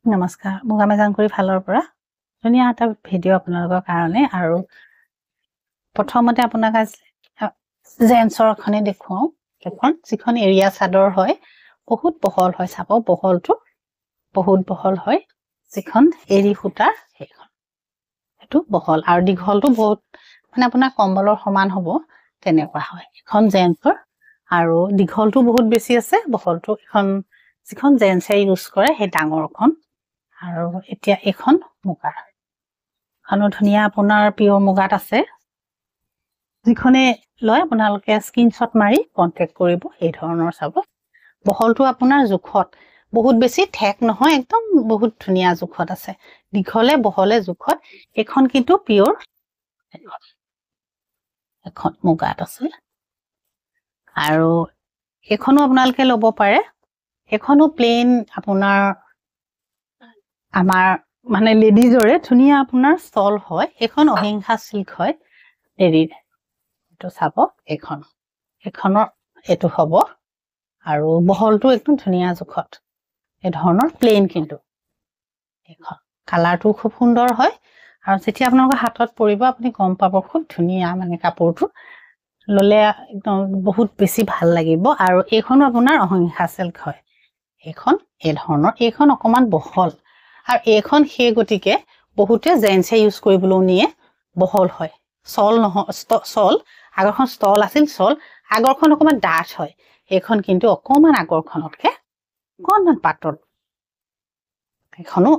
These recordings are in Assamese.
নমস্কাৰ মোক আমাজানকুৰি ফালৰ পৰা ধুনীয়া এটা ভিডিঅ' আপোনালোকৰ কাৰণে আৰু প্ৰথমতে আপোনাক জেন্সৰ খনে দেখুৱাও এখন যিখন এৰিয়া চাদৰ হয় বহুত বহল হয় চাব বহলটো বহুত বহল হয় যিখন এৰি সূতাৰ সেইখন এটো বহল আৰু দীঘলটো বহুত মানে আপোনাৰ কম্বলৰ সমান হ'ব তেনেকুৱা হয় এখন জেন্সৰ আৰু দীঘলটো বহুত বেছি আছে বহলটো এখন যিখন জেন্সে ইউজ কৰে সেই ডাঙৰখন আৰু এতিয়া এখন মুগাৰ খানো ধুনিয়া আপোনাৰ পিওৰ মুগাত আছে যিখনে লয় আপোনালোকে স্ক্ৰিনশ্বট মাৰি কন্টাক্ট কৰিব এই ধৰণৰ চাব বহলটো আপোনাৰ জুখত বহুত বেছি ঠেক নহয় একদম বহুত ধুনিয়া জুখত আছে দীঘলে বহলে জুখত এখন কিন্তু পিওৰ এখন মুগাত আছে আৰু এখনো আপোনালোকে ল'ব পাৰে এখনো প্লেন আপোনাৰ আমাৰ মানে লেডিজৰে ধুনিয়া আপোনাৰ ষ্টল হয় এখন অহিংসা সিল্ক হয় এৰিৰ এটো চাব এখনৰ এটো হ'ব আৰু বহলটো একদম ধুনিয়া জুখত এই ধৰণৰ প্লেন কিন্তু এখন কালাৰটো খুব সুন্দৰ হয় আৰু যেতিয়া আপোনালোকৰ হাতত পৰিব আপুনি গম পাব খুব ধুনিয়া মানে কাপোৰটো ললে একদম বহুত বেছি ভাল লাগিব আৰু এইখনো আপোনাৰ অহিংসা সিল্ক হয় এখন এই ধৰণৰ এইখন অকমান বহল আৰু এইখন সেই গতিকে বহুতে জেন্সে ইউজ কৰিবলৈ নিয়ে বহল হয় সল নহয় সল আগৰখন ষ্টল আছিল সল আগৰখন অকমান ডাঠ হয় এইখন কিন্তু অকমান আগৰখনতকে অকমান পাতল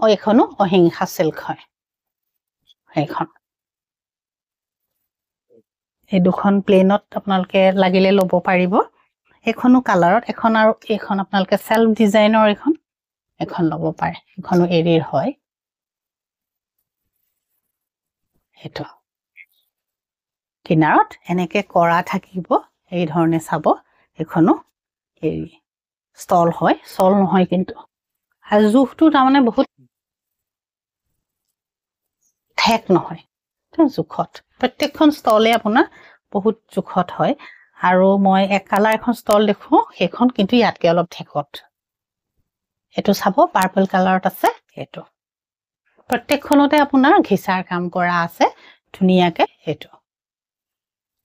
এইখনো অহিংসা সিল্ক হয় এইখন এই দুখন প্লেনত আপোনালোকে লাগিলে ল'ব পাৰিব এখনো কালাৰত এখন আৰু এইখন আপোনালোকে সেলফ ডিজাইনৰ এখন ল'ব পাৰে এখনো এৰিৰ হয় এটো কিনাৰত এনেকে কৰা থাকিব এই ধৰণে চাব এখনো এৰি ষ্টল হয় সল নহয় কিন্তু আৰু জুখটো তাৰমানে বহুত ঠেক নহয় জুখত প্ৰত্যেকখন ষ্টলে আপোনাৰ বহুত জুখত হয় আৰু মই এক কালাৰ এখন ষ্টল দেখো সেইখন কিন্তু ইয়াতকে অলপ ঠেকত এটো চাব পাৰ্পল কালাৰত আছে এটো প্ৰত্যেকখনতে আপোনাৰ ঘিচাৰ কাম কৰা আছে ধুনিয়াকে এটো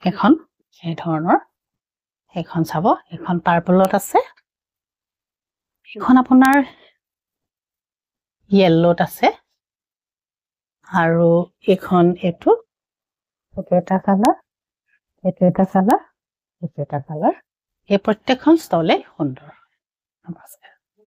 এখন এই ধৰণৰ এখন চাব এখন পাৰ্পলত আছে এখন আপোনাৰ ইয়েল্লোত আছে আৰু এখন এটো এটা কালাৰ এটা কালাৰ এই প্ৰত্যেকখন ষ্টলে সুন্দৰ নমস্কাৰ